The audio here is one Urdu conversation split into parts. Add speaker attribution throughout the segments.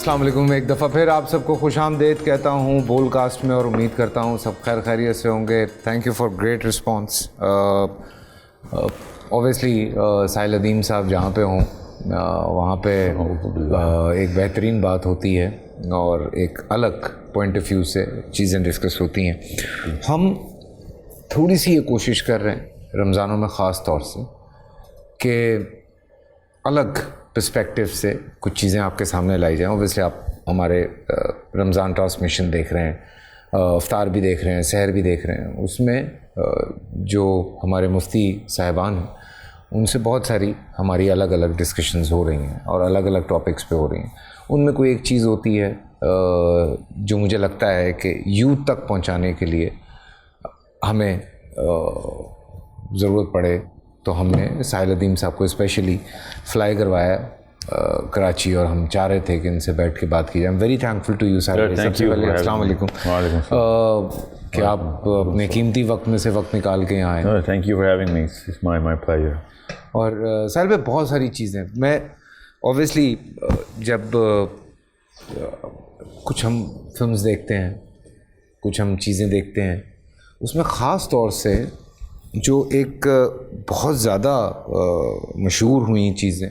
Speaker 1: السلام علیکم. ایک دفعہ پھر آپ سب کو خوش آمدید کہتا ہوں بول کاسٹ میں, اور امید کرتا ہوں سب خیر خیریت سے ہوں گے. Thank you for great response. Obviously Sahil Adeem sahab جہاں پہ ہوں وہاں پہ ایک بہترین بات ہوتی ہے اور ایک الگ پوائنٹ آف ویو سے چیزیں ڈسکس ہوتی ہیں. ہم تھوڑی سی یہ کوشش کر رہے ہیں رمضانوں میں خاص طور سے کہ الگ پرسپیکٹیو سے کچھ چیزیں آپ کے سامنے لائی جائیں. اوبیسلی آپ ہمارے رمضان ٹرانسمیشن دیکھ رہے ہیں, افطار بھی دیکھ رہے ہیں, سحر بھی دیکھ رہے ہیں. اس میں جو ہمارے مفتی صاحبان ہیں ان سے بہت ساری ہماری الگ الگ ڈسکشنز ہو رہی ہیں اور الگ الگ ٹاپکس پہ ہو رہی ہیں. ان میں کوئی ایک چیز ہوتی ہے جو مجھے لگتا ہے کہ یوتھ تک پہنچانے کے لیے ہمیں ضرورت پڑے تو ہم نے ساحل ادیم صاحب کو اسپیشلی فلائی کروایا کراچی, اور ہم چاہ رہے تھے کہ ان سے بیٹھ کے بات کی جائے. Am very thankful to you Sahil. سب سے پہلے السلام علیکم کہ آپ اپنے قیمتی وقت میں سے وقت نکال کے یہاں آئے.
Speaker 2: Thank you for having me, it's my pleasure.
Speaker 1: اور ساحل پہ بہت ساری چیزیں میں اوبیسلی جب کچھ ہم فلمز دیکھتے ہیں, کچھ ہم چیزیں دیکھتے ہیں, اس میں خاص طور سے جو ایک بہت زیادہ مشہور ہوئی چیزیں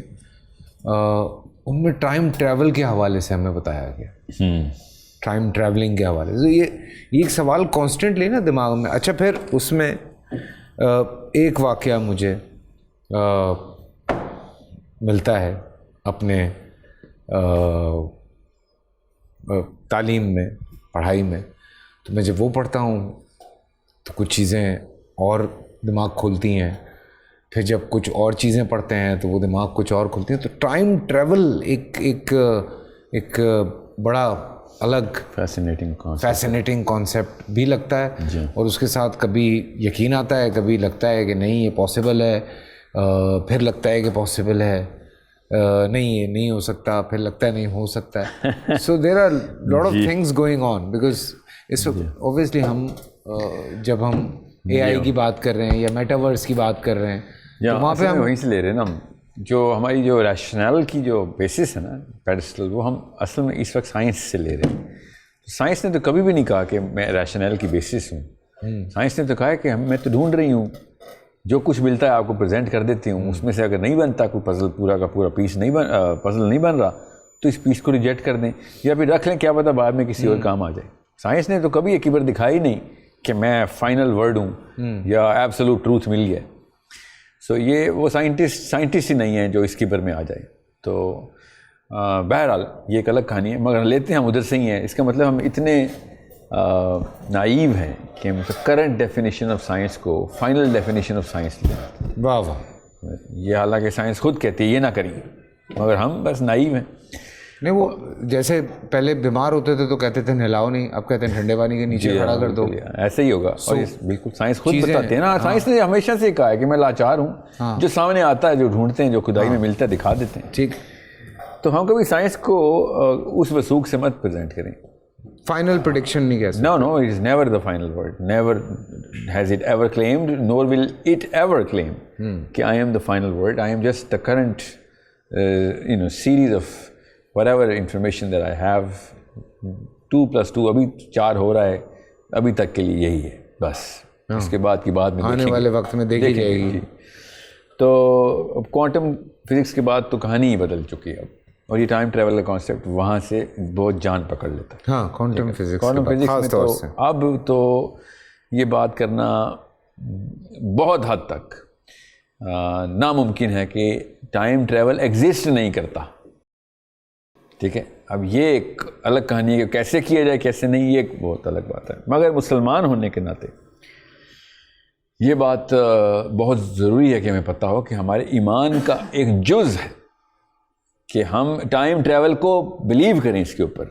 Speaker 1: ان میں ٹائم ٹریول کے حوالے سے ہمیں بتایا گیا. ٹائم ٹریولنگ کے حوالے سے یہ ایک سوال کانسٹنٹلی نا دماغ میں. اچھا پھر اس میں ایک واقعہ مجھے ملتا ہے اپنے تعلیم میں, پڑھائی میں, تو میں جب وہ پڑھتا ہوں تو کچھ چیزیں اور دماغ کھولتی ہیں. پھر جب کچھ اور چیزیں پڑھتے ہیں تو وہ دماغ کچھ اور کھولتی ہیں. تو ٹائم ٹریول ایک بڑا الگ فیسینیٹنگ کانسیپٹ بھی لگتا ہے
Speaker 2: جی.
Speaker 1: اور اس کے ساتھ کبھی یقین آتا ہے, کبھی لگتا ہے کہ نہیں یہ پاسبل ہے, پھر لگتا ہے کہ پاسبل ہے, نہیں یہ نہیں ہو سکتا, پھر لگتا ہے نہیں ہو سکتا ہے. So there are lot of things going on because اس وقت اوبیسلی ہم جب ہم اے آئی کی بات کر رہے ہیں یا میٹاورس کی بات کر رہے ہیں تو وہاں پہ ہم
Speaker 2: وہیں سے لے رہے ہیں نا. جو ہماری جو ریشنل کی جو بیسس ہے نا, پیڈسٹل, وہ ہم اصل میں اس وقت سائنس سے لے رہے ہیں. سائنس نے تو کبھی بھی نہیں کہا کہ میں ریشنل کی بیسس ہوں. سائنس نے تو کہا ہے کہ میں تو ڈھونڈ رہی ہوں, جو کچھ ملتا ہے آپ کو پریزنٹ کر دیتی ہوں, اس میں سے اگر نہیں بنتا کوئی پزل, پورا کا پورا پیس پزل نہیں بن رہا تو اس پیس کو ریجیکٹ کر دیں یا پھر رکھ لیں, کیا پتہ بعد میں کسی اور کام آ جائے. سائنس نے تو کبھی ایک ہی بار دکھائی نہیں کہ میں فائنل ورڈ ہوں یا ایبسولوٹ ٹروتھ مل گیا. سو یہ وہ سائنٹسٹ ہی نہیں ہے جو اس کی بر میں آ جائے. تو بہرحال یہ ایک الگ کہانی ہے, مگر لیتے ہیں ہم ادھر سے ہی ہیں. اس کا مطلب ہم اتنے نائیو ہیں کہ مطلب کرنٹ ڈیفینیشن آف سائنس کو فائنل ڈیفینیشن آف سائنس لیں.
Speaker 1: واہ واہ.
Speaker 2: یہ حالانکہ سائنس خود کہتی ہے یہ نہ کریے, مگر ہم بس نائیو ہیں.
Speaker 1: نہیں وہ جیسے پہلے بیمار ہوتے تھے تو کہتے تھے نہلاؤ نہیں, اب کہتے ہیں ٹھنڈے پانی کے نیچے کھڑا کر دو.
Speaker 2: ایسے ہی ہوگا. اور بالکل سائنس خود بتاتے ہیں نا. سائنس نے ہمیشہ سے کہا ہے کہ میں لاچار ہوں, جو سامنے آتا ہے, جو ڈھونڈتے ہیں, جو خدائی میں ملتا ہے دکھا دیتے ہیں.
Speaker 1: ٹھیک.
Speaker 2: تو ہم کبھی سائنس کو اس وثوق سے مت پریزنٹ کریں.
Speaker 1: فائنل پریڈکشن نہیں کہہ سکتے.
Speaker 2: No, it is never the final word. Never has it ever claimed, nor will it ever claim کہ I am the final word. I am just the current series of whatever information that I have. 2+2 ابھی 4 ہو رہا ہے, ابھی تک کے لیے یہی ہے بس. اس کے بعد کی بات میں
Speaker 1: آنے والے وقت میں دیکھی جائے گی.
Speaker 2: تو اب کوانٹم فزکس کے بعد تو کہانی ہی بدل چکی ہے اب, اور یہ ٹائم ٹریول کا کانسیپٹ وہاں سے بہت جان پکڑ لیتا ہے.
Speaker 1: ہاں, کوانٹم فزکس
Speaker 2: میں تو اب تو یہ بات کرنا بہت حد تک ناممکن ہے کہ ٹائم ٹریول ایگزسٹ نہیں کرتا. ٹھیک ہے, اب یہ ایک الگ کہانی ہے کہ کیسے کیا جائے کیسے نہیں, یہ ایک بہت الگ بات ہے. مگر مسلمان ہونے کے ناطے یہ بات بہت ضروری ہے کہ ہمیں پتہ ہو کہ ہمارے ایمان کا ایک جز ہے کہ ہم ٹائم ٹریول کو بلیو کریں. اس کے اوپر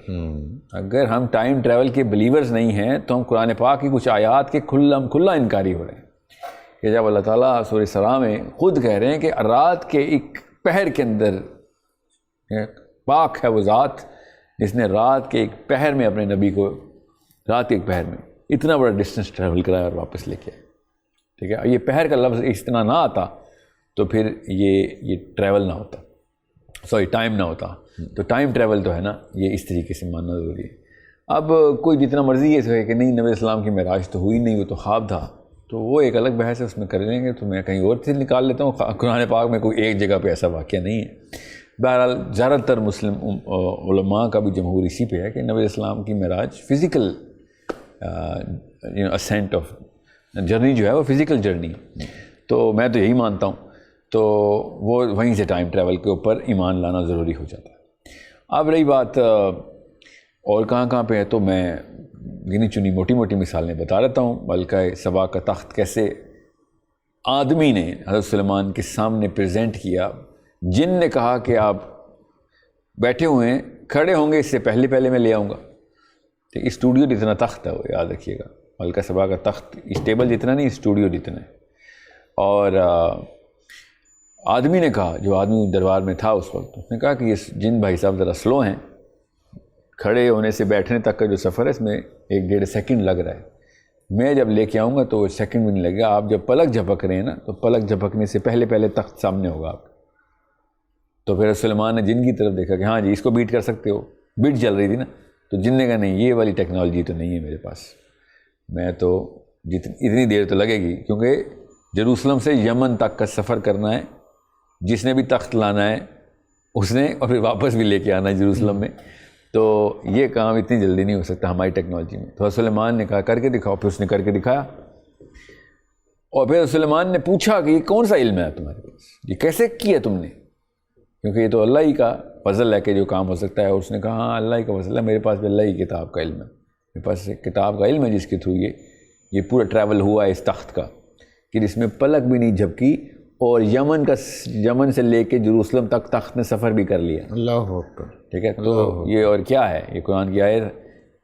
Speaker 2: اگر ہم ٹائم ٹریول کے بلیورز نہیں ہیں تو ہم قرآن پاک کی کچھ آیات کے کھلا انکاری ہو رہے ہیں. کہ جب اللہ تعالیٰ سورہ اسراء میں خود کہہ رہے ہیں کہ رات کے ایک پہر کے اندر پاک ہے وہ ذات جس نے رات کے ایک پہر میں اپنے نبی کو رات کے ایک پہر میں اتنا بڑا ڈسٹینس ٹریول کرایا اور واپس لے کے آئے. ٹھیک ہے, یہ پہر کا لفظ اس طرح نہ آتا تو پھر یہ ٹریول نہ ہوتا. سوری ٹائم نہ ہوتا. تو ٹائم ٹریول تو ہے نا یہ اس طریقے سے ماننا ضروری ہے. اب کوئی جتنا مرضی یہ کہے کہ نہیں نبی اسلام کی معراج تو ہوئی نہیں, وہ تو خواب تھا, تو وہ ایک الگ بحث ہے, اس میں کر لیں گے. تو میں کہیں اور سے نکال لیتا ہوں, قرآن پاک میں کوئی ایک جگہ پہ ایسا واقعہ نہیں ہے. بہرحال زیادہ تر مسلم علماء کا بھی جمہور اسی پہ ہے کہ نبی اسلام کی معراج فزیکل اسینٹ آف جرنی جو ہے وہ فزیکل جرنی ہے. تو میں تو یہی مانتا ہوں. تو وہ وہیں سے ٹائم ٹریول کے اوپر ایمان لانا ضروری ہو جاتا ہے. اب رہی بات اور کہاں پہ ہے, تو میں گنی چنی موٹی موٹی مثالیں بتا رہتا ہوں. بلکہ سبا کا تخت کیسے آدمی نے حضرت سلیمان کے سامنے پریزنٹ کیا. جن نے کہا کہ آپ بیٹھے ہوئے ہیں, کھڑے ہوں گے اس سے پہلے میں لے آؤں گا. تو اسٹوڈیو جتنا تخت ہے وہ یاد رکھیے گا, ملکہ سبا کا تخت اس ٹیبل جتنا نہیں, اسٹوڈیو جتنا ہے. اور آدمی نے کہا, جو آدمی دربار میں تھا اس وقت, اس نے کہا کہ یہ جن بھائی صاحب ذرا سلو ہیں, کھڑے ہونے سے بیٹھنے تک کا جو سفر ہے اس میں 1-1.5 سیکنڈ لگ رہا ہے. میں جب لے کے آؤں گا تو وہ سیکنڈ بھی نہیں لگے گا. آپ جب پلک جھپک رہے ہیں نا, تو پلک جھپکنے سے پہلے تخت سامنے ہوگا آپ. تو پھر سلیمان نے جن کی طرف دیکھا کہ ہاں جی اس کو بیٹ کر سکتے ہو, بیٹ چل رہی تھی نا. تو جن نے کہا نہیں یہ والی ٹیکنالوجی تو نہیں ہے میرے پاس, میں تو اتنی دیر تو لگے گی, کیونکہ جروسلم سے یمن تک کا سفر کرنا ہے. جس نے بھی تخت لانا ہے اس نے, اور پھر واپس بھی لے کے آنا ہے جروسلم میں. تو یہ کام اتنی جلدی نہیں ہو سکتا ہماری ٹیکنالوجی میں. تو سلیمان نے کہا کر کے دکھاؤ. پھر اس نے کر کے دکھایا. اور پھر سلیمان نے پوچھا کہ یہ کون سا علم ہے تمہارے پاس, یہ کیسے کیا تم نے, کیونکہ یہ تو اللہ ہی کا فضل ہے کہ جو کام ہو سکتا ہے. اور اس نے کہا ہاں اللہ ہی کا فضل ہے, میرے پاس بھی اللہ ہی کتاب کا علم ہے, میرے پاس ایک کتاب کا علم ہے جس کے تھرو یہ پورا ٹریول ہوا ہے اس تخت کا, کہ جس میں پلک بھی نہیں جھپکی. اور یمن سے لے کے جروسلم تک تخت نے سفر بھی کر لیا.
Speaker 1: اللہ اکبر.
Speaker 2: ٹھیک ہے, تو یہ اور کیا ہے, یہ قرآن کی آیت ہے.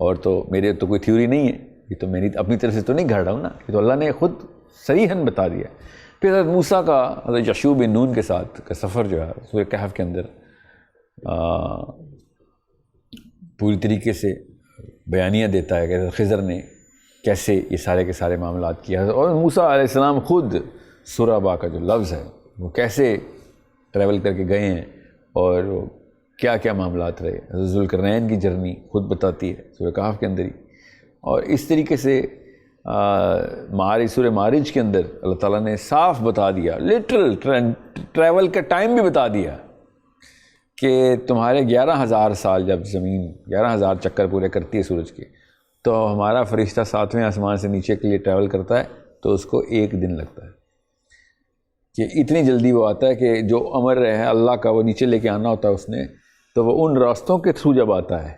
Speaker 2: اور تو میرے تو کوئی تھیوری نہیں ہے, یہ تو میری اپنی طرف سے تو نہیں گھڑ رہا ہوں نا, یہ تو اللہ نے خود صریحاً بتا دیا. پھر حضرت موسیٰ کا حضرت یشوع بن نون کے ساتھ کا سفر جو ہے سورہ کہف کے اندر پوری طریقے سے بیانیہ دیتا ہے کہ حضرت خضر نے کیسے یہ سارے کے سارے معاملات کیا. اور موسیٰ علیہ السلام خود سورابا کا جو لفظ ہے وہ کیسے ٹریول کر کے گئے ہیں اور کیا کیا معاملات رہے. حضرت ذوالقرنین کی جرنی خود بتاتی ہے سورہ کہف کے اندر ہی. اور اس طریقے سے سورہ معارج کے اندر اللہ تعالیٰ نے صاف بتا دیا, لٹرل ٹریول کا ٹائم بھی بتا دیا, کہ تمہارے 11,000 سال جب زمین 11,000 چکر پورے کرتی ہے سورج کے, تو ہمارا فرشتہ 7ویں آسمان سے نیچے کے لیے ٹریول کرتا ہے تو اس کو 1 دن لگتا ہے. کہ اتنی جلدی وہ آتا ہے کہ جو امر ہے اللہ کا وہ نیچے لے کے آنا ہوتا ہے اس نے, تو وہ ان راستوں کے تھرو جب آتا ہے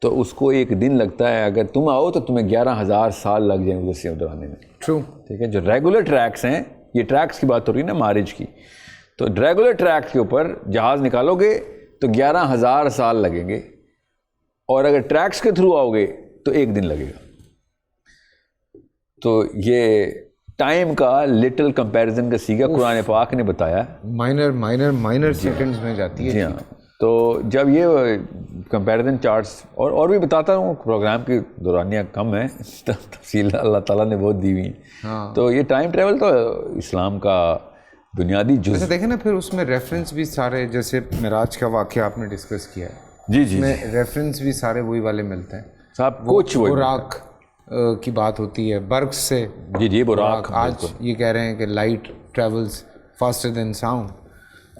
Speaker 2: تو اس کو 1 دن لگتا ہے. اگر تم آؤ تو تمہیں 11,000 سال لگ جائیں ادھر سے ادھر آنے میں.
Speaker 1: ٹرو.
Speaker 2: ٹھیک ہے, جو ریگولر ٹریکس ہیں, یہ ٹریکس کی بات ہو رہی ہے نا معارج کی, تو ریگولر ٹریک کے اوپر جہاز نکالو گے تو 11,000 سال لگیں گے, اور اگر ٹریکس کے تھرو آؤ گے تو 1 دن لگے گا. تو یہ ٹائم کا لٹل کمپیریزن کا سیگا قرآن پاک نے بتایا.
Speaker 1: مائنر سیکنڈز میں جاتی ہے.
Speaker 2: جی ہاں. تو جب یہ کمپیریزن چارٹس اور بھی بتاتا ہوں, پروگرام کی دورانیہ کم ہے, تفصیل اللہ تعالیٰ نے بہت دی ہوئی ہیں. تو یہ ٹائم ٹریول تو اسلام کا بنیادی جز.
Speaker 1: دیکھیں نا, پھر اس میں ریفرنس بھی سارے, جیسے معراج کا واقعہ آپ نے ڈسکس کیا ہے,
Speaker 2: جی جی,
Speaker 1: میں ریفرنس بھی سارے وہی والے ملتے ہیں
Speaker 2: صاحب. کچھ
Speaker 1: براق کی بات ہوتی ہے, برق سے.
Speaker 2: جی جی, براق.
Speaker 1: آج یہ کہہ رہے ہیں کہ light travels faster than sound.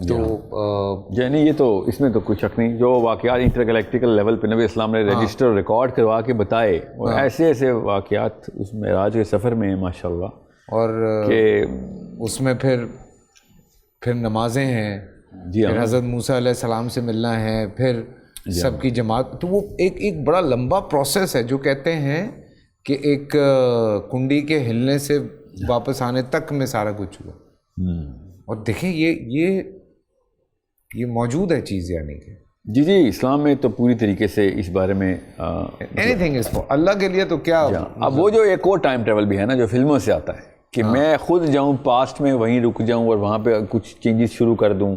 Speaker 1: تو
Speaker 2: یعنی یہ تو اس میں تو کوئی شک نہیں, جو واقعات انٹر گلیکٹیکل لیول پہ نبی اسلام نے رجسٹر ریکارڈ کروا کے بتائے, اور ایسے ایسے واقعات اس معراج کے سفر میں ہیں ماشاء اللہ.
Speaker 1: اور
Speaker 2: کہ
Speaker 1: اس میں پھر نمازیں ہیں,
Speaker 2: جی
Speaker 1: پھر حضرت موسیٰ علیہ السلام سے ملنا ہے, پھر سب کی جماعت. تو وہ ایک بڑا لمبا پروسیس ہے, جو کہتے ہیں کہ ایک کنڈی کے ہلنے سے واپس آنے تک میں سارا کچھ ہوا. اور دیکھیں یہ موجود ہے چیز, یعنی کہ
Speaker 2: جی جی, اسلام میں تو پوری طریقے سے اس بارے میں
Speaker 1: اینی تھنگ از فار اللہ کے لیے. تو کیا
Speaker 2: اب وہ جو ایک اور ٹائم ٹریول بھی ہے نا, جو فلموں سے آتا ہے, کہ میں خود جاؤں پاسٹ میں, وہیں رک جاؤں اور وہاں پہ کچھ چینجز شروع کر دوں,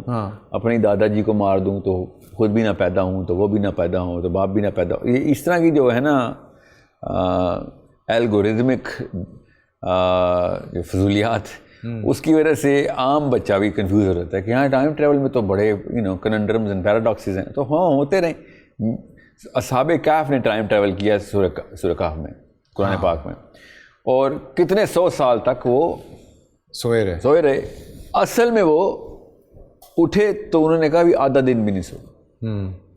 Speaker 2: اپنی دادا جی کو مار دوں تو خود بھی نہ پیدا ہوں, تو وہ بھی نہ پیدا ہوں, تو باپ بھی نہ پیدا ہوں. یہ اس طرح کی جو ہے نا الگورزمک جو فضولیات, اس کی وجہ سے عام بچہ بھی کنفیوز ہو جاتا ہے کہ ہاں ٹائم ٹریول میں تو بڑے کننڈرمز اینڈ پیراڈاکسز ہیں. تو ہاں ہوتے رہیں. اصحاب کہف نے ٹائم ٹریول کیا سورہ کہف میں, قرآن پاک میں, اور کتنے 100 سال تک وہ
Speaker 1: سوئے
Speaker 2: رہے. اصل میں وہ اٹھے تو انہوں نے کہا بھی آدھا دن بھی نہیں سو.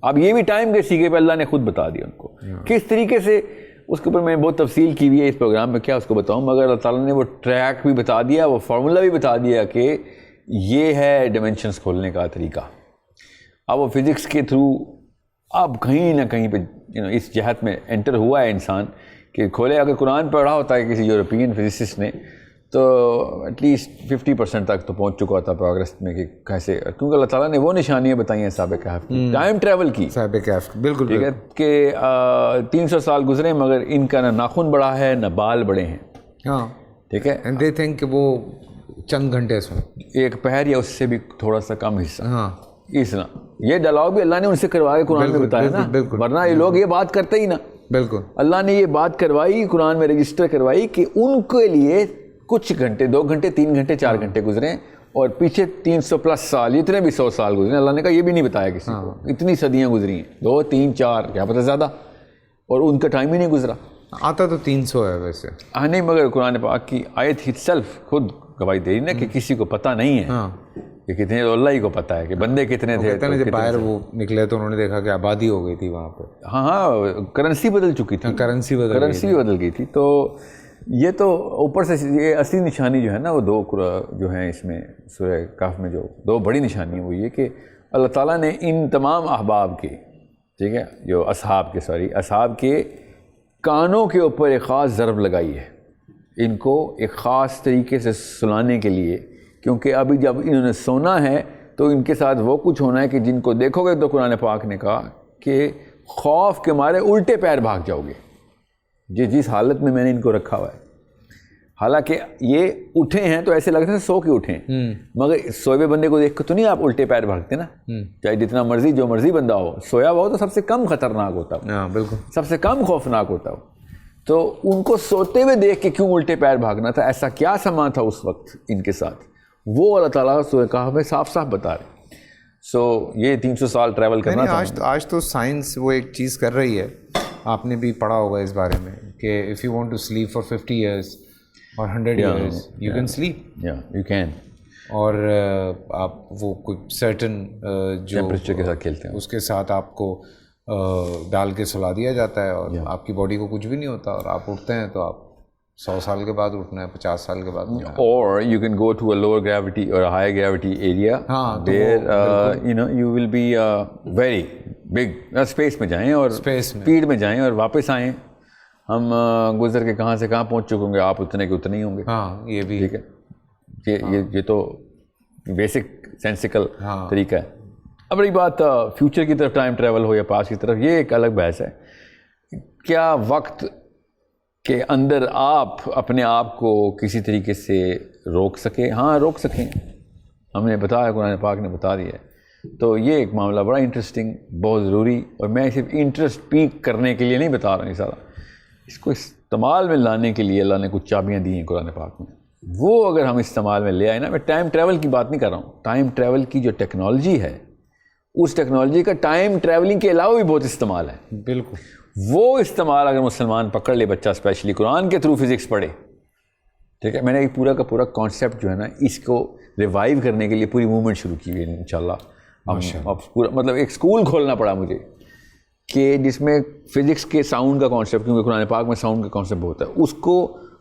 Speaker 2: اب یہ بھی ٹائم کے سیکھے پہ اللہ نے خود بتا دیا ان کو کس طریقے سے. اس کے اوپر میں نے بہت تفصیل کی ہوئی ہے اس پروگرام میں, کیا اس کو بتاؤں, مگر اللہ تعالیٰ نے وہ ٹریک بھی بتا دیا, وہ فارمولا بھی بتا دیا کہ یہ ہے ڈیمینشنز کھولنے کا طریقہ. اب وہ فزکس کے تھرو اب کہیں نہ کہیں پہ اس جہت میں انٹر ہوا ہے انسان کہ کھولے. اگر قرآن پڑھا ہوتا ہے کسی یورپین فزسسٹ نے تو ایٹ لیسٹ 50% تک تو پہنچ چکا ہوتا پروگرس میں کہ کیسے, کیونکہ اللہ تعالیٰ نے وہ نشانیاں بتائی ہیں صحابہ کہف کی, ٹائم ٹریول کی.
Speaker 1: صحابہ کہف بالکل
Speaker 2: ٹھیک ہے کہ 300 سال گزرے مگر ان کا نہ ناخن بڑا ہے نہ بال بڑے ہیں.
Speaker 1: ہاں
Speaker 2: ٹھیک ہے.
Speaker 1: اینڈ دے تھنک کہ وہ چند گھنٹے سو,
Speaker 2: ایک پہر یا اس سے بھی تھوڑا سا کم حصہ.
Speaker 1: ہاں
Speaker 2: اس طرح یہ ڈلاؤ بھی اللہ نے ان سے کروایا قرآن میں بتایا نا, ورنہ یہ لوگ یہ بات کرتے ہی نا.
Speaker 1: بالکل
Speaker 2: اللہ نے یہ بات کروائی قرآن میں رجسٹر کروائی کہ ان کے لیے کچھ گھنٹے 2 گھنٹے 3 گھنٹے 4 گھنٹے گزرے, اور پیچھے 300+ سال اتنے بھی 100 سال گزرے. اللہ نے کہا یہ بھی نہیں بتایا کسی کو, اتنی صدیاں گزری ہیں, 2 3 4 کیا پتہ زیادہ, اور ان کا ٹائم ہی نہیں گزرا.
Speaker 1: آتا تو 300 ہے ویسے.
Speaker 2: ہاں نہیں, مگر قرآن پاک کی آیت ہی سیلف خود گواہی دے رہی نا کہ کسی کو پتہ نہیں ہے کہ کتنے, تو اللہ ہی کو پتہ ہے کہ بندے کتنے تھے.
Speaker 1: جب باہر وہ نکلے تو انہوں نے دیکھا کہ آبادی ہو گئی تھی وہاں پہ.
Speaker 2: ہاں کرنسی بدل چکی تھی,
Speaker 1: کرنسی
Speaker 2: بدل گئی تھی. تو یہ تو اوپر سے یہ اصلی نشانی جو ہے نا وہ 2 جو ہیں اس میں سورہ کہف میں جو 2 بڑی نشانی ہیں وہ یہ کہ اللہ تعالیٰ نے ان تمام احباب کے, ٹھیک ہے, جو اصحاب کے کانوں کے اوپر ایک خاص ضرب لگائی ہے, ان کو ایک خاص طریقے سے سلانے کے لیے, کیونکہ ابھی جب انہوں نے سونا ہے تو ان کے ساتھ وہ کچھ ہونا ہے کہ جن کو دیکھو گے تو قرآن پاک نے کہا کہ خوف کے مارے الٹے پیر بھاگ جاؤ گے, جس حالت میں نے ان کو رکھا ہوا ہے. حالانکہ یہ اٹھے ہیں تو ایسے لگتا ہے سو کے اٹھے ہیں, مگر سوئے ہوئے بندے کو دیکھ کے تو نہیں آپ الٹے پیر بھاگتے نا, چاہے جتنا مرضی جو مرضی بندہ ہو, سویا ہوا ہو تو سب سے کم خطرناک ہوتا ہو,
Speaker 1: بالکل
Speaker 2: سب سے کم خوفناک ہوتا ہو. تو ان کو سوتے ہوئے دیکھ کے کیوں الٹے پیر بھاگنا تھا, ایسا کیا سما تھا اس وقت ان کے ساتھ, وہ اللہ تعالیٰ سورہ کہف میں صاف صاف بتا رہے. سو یہ 300 سال ٹریول کرنا تھا.
Speaker 1: آج تو سائنس وہ ایک چیز کر رہی ہے, آپ نے بھی پڑھا ہوگا اس بارے میں کہ if you want to sleep for 50 years اور 100 years you can sleep.
Speaker 2: You can.
Speaker 1: اور آپ وہ کوئی سرٹن جو
Speaker 2: ٹیمپریچر کے ساتھ کھیلتے ہیں
Speaker 1: اس کے ساتھ آپ کو ڈال کے سلا دیا جاتا ہے, اور آپ کی باڈی کو کچھ بھی نہیں ہوتا, اور آپ اٹھتے ہیں تو آپ 100 سال کے بعد اٹھنا ہے, 50 سال کے بعد اٹھنا ہے.
Speaker 2: اور you can go to a lower gravity اور high gravity area where you will be very big, space میں جائیں اور اسپیڈ میں جائیں اور واپس آئیں. ہم گزر کے کہاں سے کہاں پہنچ چکے ہوں گے, آپ اتنے کے اتنے ہی ہوں گے.
Speaker 1: ہاں یہ بھی
Speaker 2: ٹھیک ہے, یہ تو بیسک سینسیکل طریقہ ہے. اب رہی بات فیوچر کی طرف ٹائم ٹریول ہو یا پاس کی طرف, یہ ایک الگ بحث ہے. کیا وقت کے اندر آپ اپنے آپ کو کسی طریقے سے روک سکیں؟ ہاں روک سکیں, ہم نے بتایا, قرآن پاک نے بتا دیا ہے. تو یہ ایک معاملہ بڑا انٹرسٹنگ, بہت ضروری, اور میں صرف انٹرسٹ پیک کرنے کے لیے نہیں بتا رہا ہوں, یہ سارا اس کو استعمال میں لانے کے لیے اللہ نے کچھ چابیاں دی ہیں قرآن پاک میں. وہ اگر ہم استعمال میں لے آئے نا, میں ٹائم ٹریول کی بات نہیں کر رہا ہوں, ٹائم ٹریول کی جو ٹیکنالوجی ہے اس ٹیکنالوجی کا ٹائم ٹریولنگ کے علاوہ بھی بہت استعمال ہے.
Speaker 1: بالکل.
Speaker 2: وہ استعمال اگر مسلمان پکڑ لے, بچہ اسپیشلی قرآن کے تھرو فزکس پڑھے, ٹھیک ہے. میں نے پورا کا پورا کانسیپٹ جو ہے نا اس کو ریوائیو کرنے کے لیے پوری موومنٹ شروع کی ہوئی ہے انشاءاللہ. اب پورا مطلب ایک اسکول کھولنا پڑا مجھے کہ جس میں فزکس کے ساؤنڈ کا کانسیپٹ, کیونکہ قرآن پاک میں ساؤنڈ کا کانسیپٹ ہوتا ہے, اس کو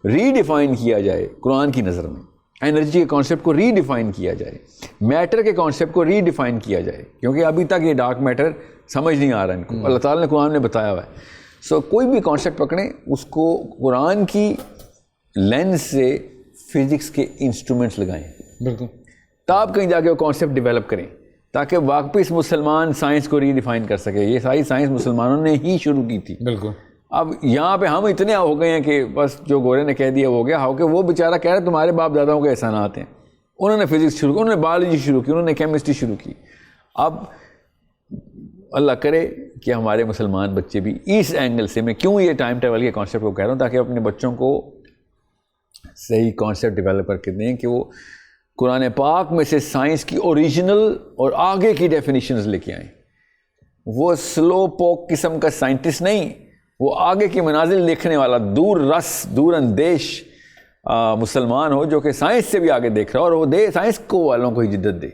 Speaker 2: ری ڈیفائن کیا جائے قرآن کی نظر میں. انرجی کے کانسیپٹ کو ری ڈیفائن کیا جائے, میٹر کے کانسیپٹ کو ری ڈیفائن کیا جائے, کیونکہ ابھی تک یہ ڈارک میٹر سمجھ نہیں آ رہا ان کو. اللہ تعالیٰ نے قرآن میں بتایا ہوا ہے. سو کوئی بھی کانسیپٹ پکڑیں, اس کو قرآن کی لینس سے فزکس کے انسٹرومنٹس لگائیں.
Speaker 1: بالکل.
Speaker 2: تب کہیں جا کے وہ کانسیپٹ ڈیولپ کریں تاکہ واپس مسلمان سائنس کو ری ڈیفائن کر سکے. یہ ساری سائنس مسلمانوں نے ہی شروع کی تھی.
Speaker 1: بالکل.
Speaker 2: اب یہاں پہ ہم اتنے ہو گئے ہیں کہ بس جو گورے نے کہہ دیا ہو گیا. ہو کہ وہ بیچارہ کہہ رہے تمہارے باپ داداؤں کے احسانات ہیں, انہوں نے فزکس شروع کی, انہوں نے بایولوجی شروع کی, انہوں نے کیمسٹری شروع کی. اب اللہ کرے کہ ہمارے مسلمان بچے بھی اس اینگل سے, میں کیوں یہ ٹائم ٹریول کے کانسیپٹ کو کہہ رہا ہوں, تاکہ اپنے بچوں کو صحیح کانسیپٹ ڈیولپ کر کے دیں کہ وہ قرآن پاک میں سے سائنس کی اوریجنل اور آگے کی ڈیفینیشنز لے کے آئیں. وہ سلو پوک قسم کا سائنٹسٹ نہیں, وہ آگے کی منازل دیکھنے والا دور رس دور اندیش مسلمان ہو جو کہ سائنس سے بھی آگے دیکھ رہا ہو, اور وہ دے سائنس کو والوں کو ہی جدت دے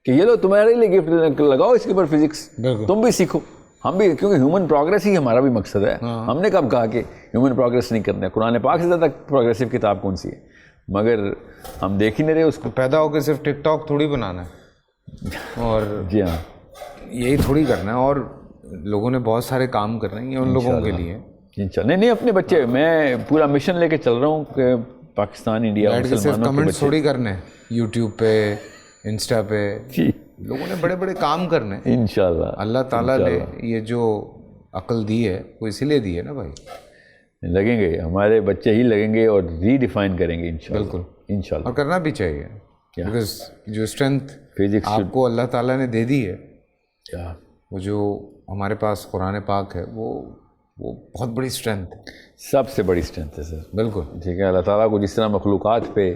Speaker 2: کہ یہ لو تمہارے لیے گفٹ لگاؤ اس کے اوپر فزکس, تم بھی سیکھو, ہم بھی, کیونکہ ہیومن پروگریس ہی ہمارا بھی مقصد ہے. ہم نے کب کہا کہ ہیومن پروگریس نہیں کرنا ہے؟ قرآن پاک سے زیادہ پروگریسو کتاب کون سی ہے؟ مگر ہم دیکھ ہی نہیں رہے اس کو.
Speaker 1: پیدا ہو کے صرف ٹک ٹاک تھوڑی بنانا ہے, اور
Speaker 2: جی ہاں
Speaker 1: یہی تھوڑی کرنا ہے, اور لوگوں نے بہت سارے کام کرنے ہیں, یہ ان لوگوں کے لیے.
Speaker 2: نہیں اپنے بچے, میں پورا مشن لے کے چل رہا ہوں کہ پاکستان انڈیا مسلمانوں کے
Speaker 1: کمنٹس تھوڑی کرنے ہیں یوٹیوب پہ انسٹا پہ, لوگوں نے بڑے بڑے کام کرنے ہیں
Speaker 2: انشاءاللہ. اللہ
Speaker 1: تعالیٰ نے یہ جو عقل دی ہے وہ اسی لیے دی ہے نا بھائی.
Speaker 2: لگیں گے ہمارے بچے ہی لگیں گے اور ری ڈیفائن کریں گے انشاءاللہ.
Speaker 1: بالکل
Speaker 2: انشاءاللہ,
Speaker 1: اور کرنا بھی چاہیے, بیکاز جو اسٹرینتھ آپ کو اللہ تعالیٰ نے دے دی ہے, وہ جو ہمارے پاس قرآن پاک ہے, وہ بہت بڑی اسٹرینتھ ہے,
Speaker 2: سب سے بڑی اسٹرینتھ ہے سر.
Speaker 1: بالکل
Speaker 2: ٹھیک ہے. اللہ تعالیٰ کو جس طرح مخلوقات پہ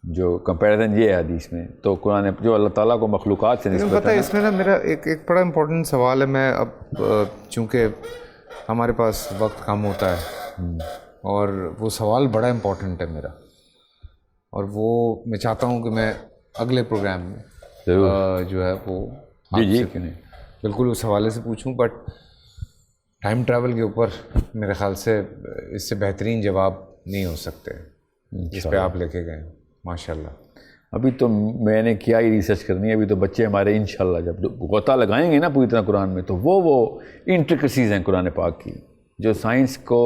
Speaker 2: جو کمپیریزن یہ ہے حدیث میں, تو قرآن جو اللہ تعالیٰ کو مخلوقات سے نسبت
Speaker 1: پتہ ہے, اس میں نا میرا ایک بڑا امپورٹنٹ سوال ہے. میں اب چونکہ ہمارے پاس وقت کم ہوتا ہے, اور وہ سوال بڑا امپورٹنٹ ہے میرا, اور وہ میں چاہتا ہوں کہ میں اگلے پروگرام میں جو ہے وہ
Speaker 2: جی
Speaker 1: بالکل اس حوالے سے پوچھوں. بٹ ٹائم ٹریول کے اوپر میرے خیال سے اس سے بہترین جواب نہیں ہو سکتے جس پہ آپ لے کے گئے ماشاء اللہ.
Speaker 2: ابھی تو میں نے کیا ہی ریسرچ کرنی ہے, ابھی تو بچے ہمارے انشاءاللہ جب غوطہ لگائیں گے نا پوری طرح قرآن میں, تو وہ انٹریکسیز ہیں قرآن پاک کی جو سائنس کو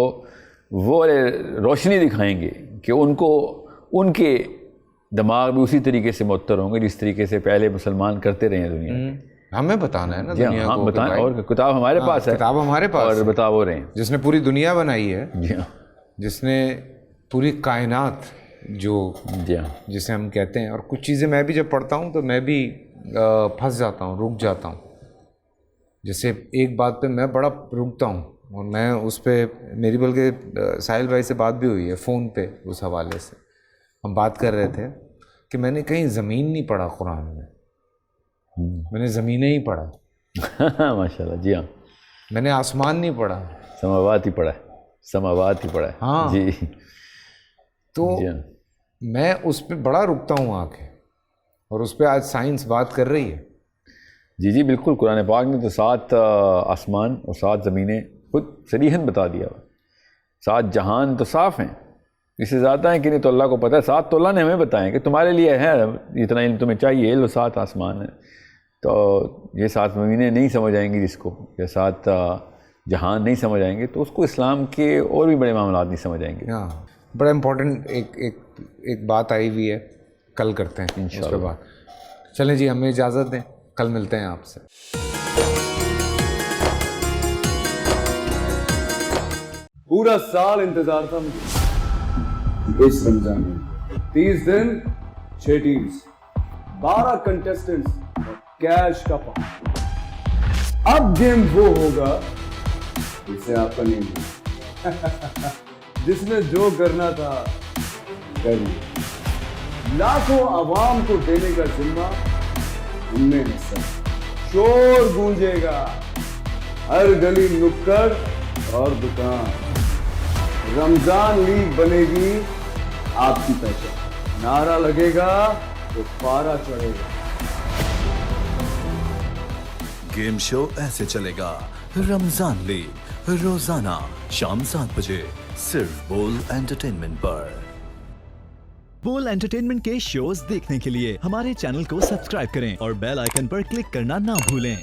Speaker 2: وہ روشنی دکھائیں گے کہ ان کے دماغ بھی اسی طریقے سے معطر ہوں گے جس طریقے سے پہلے مسلمان کرتے رہے ہیں دنیا میں.
Speaker 1: ہمیں بتانا ہے نا
Speaker 2: دنیا کو, بتائیں, اور کتاب ہمارے پاس ہے,
Speaker 1: کتاب ہمارے پاس
Speaker 2: اور بتا وہ رہے ہیں
Speaker 1: جس نے پوری دنیا بنائی ہے,
Speaker 2: جی ہاں,
Speaker 1: جس نے پوری کائنات جو
Speaker 2: جی ہاں
Speaker 1: جسے ہم کہتے ہیں. اور کچھ چیزیں میں بھی جب پڑھتا ہوں تو میں بھی پھنس جاتا ہوں, رک جاتا ہوں. جیسے ایک بات پہ میں بڑا رکتا ہوں, اور میں اس پہ میری بلکہ ساحل بھائی سے بات بھی ہوئی ہے فون پہ, اس حوالے سے ہم بات کر رہے تھے کہ میں نے کہیں زمین نہیں پڑھا قرآن میں نے زمینیں ہی پڑھا.
Speaker 2: ماشاء اللہ. جی ہاں,
Speaker 1: میں نے آسمان نہیں پڑھا,
Speaker 2: سماوات ہی پڑھا ہے, سماوات ہی پڑھا ہے.
Speaker 1: ہاں
Speaker 2: جی,
Speaker 1: تو میں اس پہ بڑا رکتا ہوں آ کے, اور اس پہ آج سائنس بات کر رہی ہے.
Speaker 2: جی بالکل. قرآن پاک نے تو 7 آسمان اور 7 زمینیں خود صریحاً بتا دیا. 7 جہان تو صاف ہیں, اس سے زیادہ ہیں کہ نہیں تو اللہ کو پتہ ہے. 7 تو اللہ نے ہمیں بتائیں کہ تمہارے لیے ہے اتنا علم تمہیں چاہیے, لو 7 آسمان ہیں. تو یہ 7 زمینیں نہیں سمجھ آئیں گی جس کو, یا 7 جہان نہیں سمجھ آئیں گے, تو اس کو اسلام کے اور بھی بڑے معاملات نہیں سمجھ آئیں گے.
Speaker 1: ہاں, بڑا امپورٹنٹ ایک بات آئی ہوئی ہے, کل کرتے ہیں اس پہ بات. چلیں جی, ہمیں اجازت دیں, کل ملتے ہیں آپ سے.
Speaker 3: پورا سال انتظار تھا مجھے اس رمضان میں. 30 دن 6 ٹیمز, 12 کنٹیسٹنٹس, کیش کا پاؤں. اب گیم وہ ہوگا جسے آپ کا نہیں ہوگا, جس نے جو کرنا تھا کر لیا. لاکھوں عوام کو دینے کا ذمہ ہم نے حصہ. شور گونجے گا ہر گلی نکڑ اور دکان. رمضان لیگ بنے گی آپ کی پہچان. نعرہ لگے گا تو پارا چڑھے گا.
Speaker 4: گیم شو ایسے چلے گا. رمضان لیگ روزانہ شام 7 بجے صرف بول انٹرٹینمنٹ پر. بول انٹرٹینمنٹ کے شوز دیکھنے کے لیے ہمارے چینل کو سبسکرائب کریں اور بیل آئیکن پر کلک کرنا نہ بھولیں.